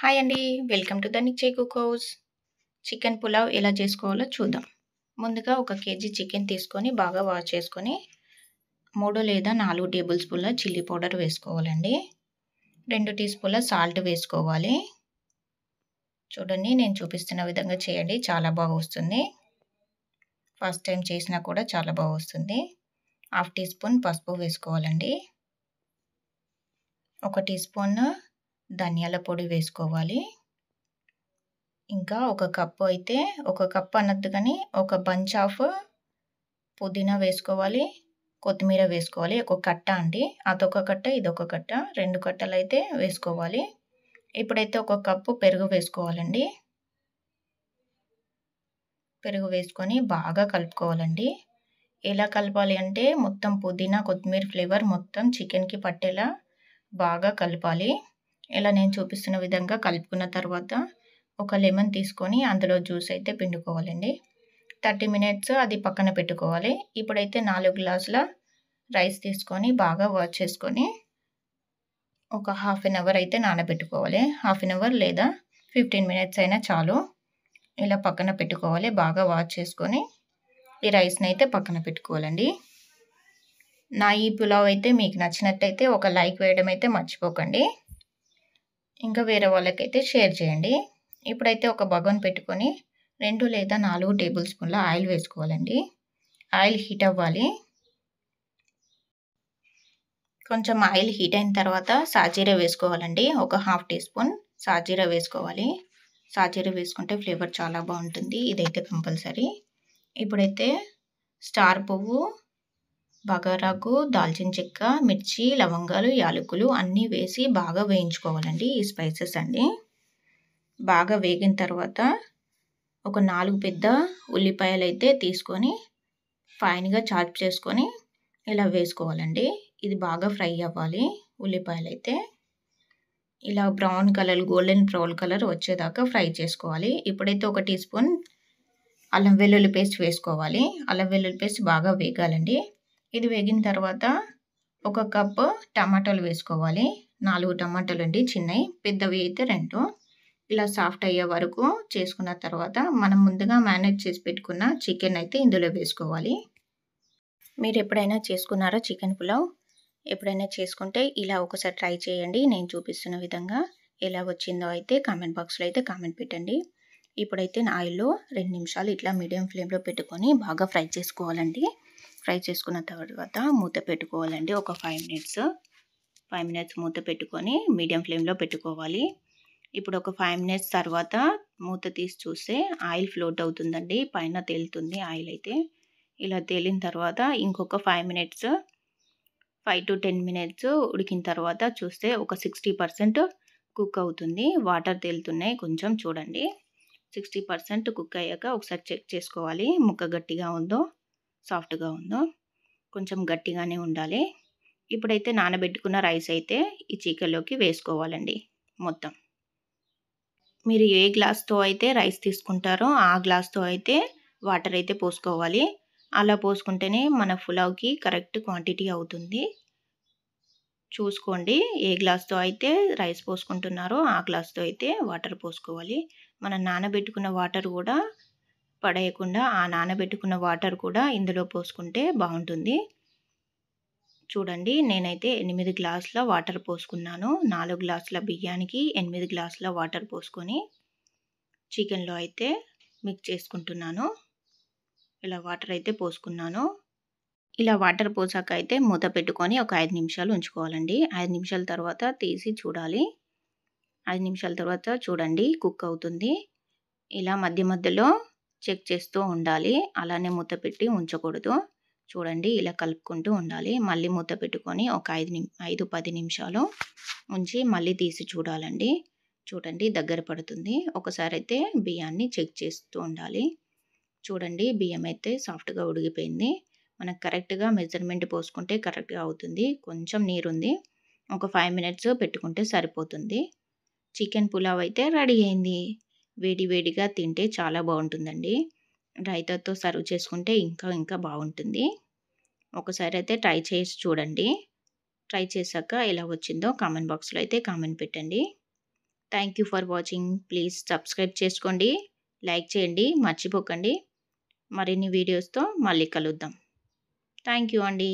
Hi అండి. Welcome to the Nichay cook house. Chicken pulao ఎలా చేసుకోవాలో చూద్దాం. ముందుగా 1 కేజీ చికెన్ తీసుకొని బాగా వాష్ చేసుకొని 3 లేదా 4 టేబుల్ స్పూన్ల చిల్లీ పౌడర్ వేసుకోవాలండి. 2 టీ స్పూన్ల సాల్ట్ వేసుకోవాలి. చూడండి, నేను చూపిస్తున్న విధంగా చేయండి, చాలా బాగా వస్తుంది. ఫస్ట్ టైం చేసినా కూడా చాలా బాగా వస్తుంది. 1/2 టీ స్పూన్ పసుపు వేసుకోవాలండి. 1 టీ స్పూన్ ధనియాల పొడి వేసుకోవాలి. ఇంకా 1 కప్పు అయితే 1 కప్ అనొద్దు కానీ 1 బంచ్ ఆఫ్ పుదీనా వేసుకోవాలి. కొత్తిమీర వేసుకోవాలి. 1 కట్ట అండి, అదొక కట్ట ఇదొక కట్ట, 2 కట్టలు అయితే వేసుకోవాలి. ఇప్పుడైతే 1 కప్పు పెరుగు వేసుకోవాలండి. పెరుగు వేసుకొని బాగా కలుపుకోవాలండి. ఎలా కలపాలి అంటే మొత్తం పుదీనా కొత్తిమీర ఫ్లేవర్ మొత్తం చికెన్కి పట్టేలా బాగా కలపాలి. ఇలా నేను చూపిస్తున్న విధంగా కలుపుకున్న తర్వాత 1 లెమన్ తీసుకొని అందులో జ్యూస్ అయితే పిండుకోవాలండి. 30 మినిట్స్ అది పక్కన పెట్టుకోవాలి. ఇప్పుడైతే 4 గ్లాసుల రైస్ తీసుకొని బాగా వాష్ చేసుకొని ఒక హాఫ్ అన్ అవర్ అయితే నానబెట్టుకోవాలి. హాఫ్ అన్ అవర్ లేదా 15 మినిట్స్ అయినా చాలు. ఇలా పక్కన పెట్టుకోవాలి. బాగా వాష్ చేసుకొని ఈ రైస్ని అయితే పక్కన పెట్టుకోవాలండి. నా ఈ పులావ్ అయితే మీకు నచ్చినట్టయితే ఒక లైక్ వేయడం అయితే మర్చిపోకండి. ఇంకా వేరే వాళ్ళకైతే షేర్ చేయండి. ఇప్పుడైతే ఒక బగోన్ పెట్టుకొని 2 లేదా 4 టేబుల్ స్పూన్ల ఆయిల్ వేసుకోవాలండి. ఆయిల్ హీట్ అవ్వాలి. కొంచెం ఆయిల్ హీట్ అయిన తర్వాత సాజీరా వేసుకోవాలండి. ఒక హాఫ్ టీ స్పూన్ సాజీరా వేసుకోవాలి. సాజీరా వేసుకుంటే ఫ్లేవర్ చాలా బాగుంటుంది. ఇదైతే కంపల్సరీ. ఇప్పుడైతే స్టార్ పువ్వు, బగారాకు, దాల్చిన చెక్క, మిర్చి, లవంగాలు, యాలకులు అన్నీ వేసి బాగా వేయించుకోవాలండి. ఈ స్పైసెస్ అన్నీ బాగా వేగిన తర్వాత ఒక 4 పెద్ద ఉల్లిపాయలు అయితే తీసుకొని ఫైన్గా చాప్ చేసుకొని ఇలా వేసుకోవాలండి. ఇది బాగా ఫ్రై అవ్వాలి. ఉల్లిపాయలు అయితే ఇలా brown colour, golden brown colour వచ్చేదాకా ఫ్రై చేసుకోవాలి. ఇప్పుడైతే 1 టీ స్పూన్ అల్లం వెల్లుల్లి పేస్ట్ వేసుకోవాలి. అల్లం వెల్లుల్లి పేస్ట్ బాగా వేగాలండి. ఇది వేగిన తర్వాత 1 కప్పు టమాటాలు వేసుకోవాలి. 4 టమాటాలు అండి, చిన్నవి, పెద్దవి అయితే 2. ఇలా సాఫ్ట్ అయ్యే వరకు చేసుకున్న తర్వాత మనం ముందుగా మ్యారినేట్ చేసి పెట్టుకున్న చికెన్ అయితే ఇందులో వేసుకోవాలి. మీరు ఎప్పుడైనా చేసుకున్నారా చికెన్ పులావ్? ఎప్పుడైనా చేసుకుంటే ఇలా ఒకసారి ట్రై చేయండి. నేను చూపిస్తున్న విధంగా ఎలా వచ్చిందో అయితే కామెంట్ బాక్స్లో అయితే కామెంట్ పెట్టండి. ఇప్పుడైతే ఆయిల్లో 2 నిమిషాలు ఇట్లా మీడియం ఫ్లేమ్లో పెట్టుకొని బాగా ఫ్రై చేసుకోవాలండి. ఫ్రై చేసుకున్న తర్వాత మూత పెట్టుకోవాలండి. ఒక 5 మినిట్స్ మూత పెట్టుకొని మీడియం ఫ్లేమ్లో పెట్టుకోవాలి. ఇప్పుడు ఒక 5 మినిట్స్ తర్వాత మూత తీసి చూస్తే ఆయిల్ ఫ్లోట్ అవుతుందండి. పైన తేలుతుంది ఆయిల్ అయితే. ఇలా తేలిన తర్వాత ఇంకొక 5 to 10 మినిట్స్ ఉడికిన తర్వాత చూస్తే ఒక 60% కుక్ అవుతుంది. వాటర్ తేలుతున్నాయి, కొంచెం చూడండి. 60% కుక్ అయ్యాక ఒకసారి చెక్ చేసుకోవాలి. ముక్క గట్టిగా ఉందో సాఫ్ట్గా ఉందో. కొంచెం గట్టిగానే ఉండాలి. ఇప్పుడైతే నానబెట్టుకున్న రైస్ అయితే ఈ చికెన్లోకి వేసుకోవాలండి మొత్తం. మీరు ఏ గ్లాస్తో అయితే రైస్ తీసుకుంటారో ఆ గ్లాస్తో అయితే వాటర్ అయితే పోసుకోవాలి. అలా పోసుకుంటేనే మన పులావ్కి కరెక్ట్ క్వాంటిటీ అవుతుంది. చూసుకోండి, ఏ గ్లాస్తో అయితే రైస్ పోసుకుంటున్నారో ఆ గ్లాస్తో అయితే వాటర్ పోసుకోవాలి. మనం నానబెట్టుకున్న వాటర్ కూడా పడేయకుండా ఆ నానబెట్టుకున్న వాటర్ కూడా ఇందులో పోసుకుంటే బాగుంటుంది. చూడండి, నేనైతే 8 గ్లాసుల వాటర్ పోసుకున్నాను. 4 గ్లాసుల బియ్యానికి 8 గ్లాసుల వాటర్ పోసుకొని చికెన్లో అయితే మిక్స్ చేసుకుంటున్నాను. ఇలా వాటర్ అయితే పోసుకున్నాను. ఇలా వాటర్ పోసాక అయితే మూత పెట్టుకొని ఒక 5 నిమిషాలు ఉంచుకోవాలండి. 5 నిమిషాల తర్వాత తీసి చూడాలి. 5 నిమిషాల తర్వాత చూడండి, కుక్ అవుతుంది. ఇలా మధ్య మధ్యలో చెక్ చేస్తూ ఉండాలి. అలానే మూత పెట్టి ఉంచకూడదు. చూడండి, ఇలా కలుపుకుంటూ ఉండాలి. మళ్ళీ మూత పెట్టుకొని ఒక 5-10 నిమిషాలు ఉంచి మళ్ళీ తీసి చూడాలండి. చూడండి, దగ్గర పడుతుంది. ఒకసారి అయితే బియ్యాన్ని చెక్ చేస్తూ ఉండాలి. చూడండి, బియ్యం అయితే సాఫ్ట్గా ఉడికిపోయింది. మనకు కరెక్ట్గా మెజర్మెంట్ పోసుకుంటే కరెక్ట్గా అవుతుంది. కొంచెం నీరుంది. ఒక 5 మినిట్స్ పెట్టుకుంటే సరిపోతుంది. చికెన్ పులావ్ అయితే రెడీ అయింది. వేడి వేడిగా తింటే చాలా బాగుంటుందండి. రైతాతో సర్వ్ చేసుకుంటే ఇంకా బాగుంటుంది. ఒకసారి అయితే ట్రై చేసి చూడండి. ట్రై చేశాక ఎలా వచ్చిందో కామెంట్ బాక్స్లో అయితే కామెంట్ పెట్టండి. Thank you for watching. Please subscribe చేసుకోండి, లైక్ చేయండి మర్చిపోకండి. మరిన్ని వీడియోస్తో మళ్ళీ కలుద్దాం. థ్యాంక్ యూ అండి.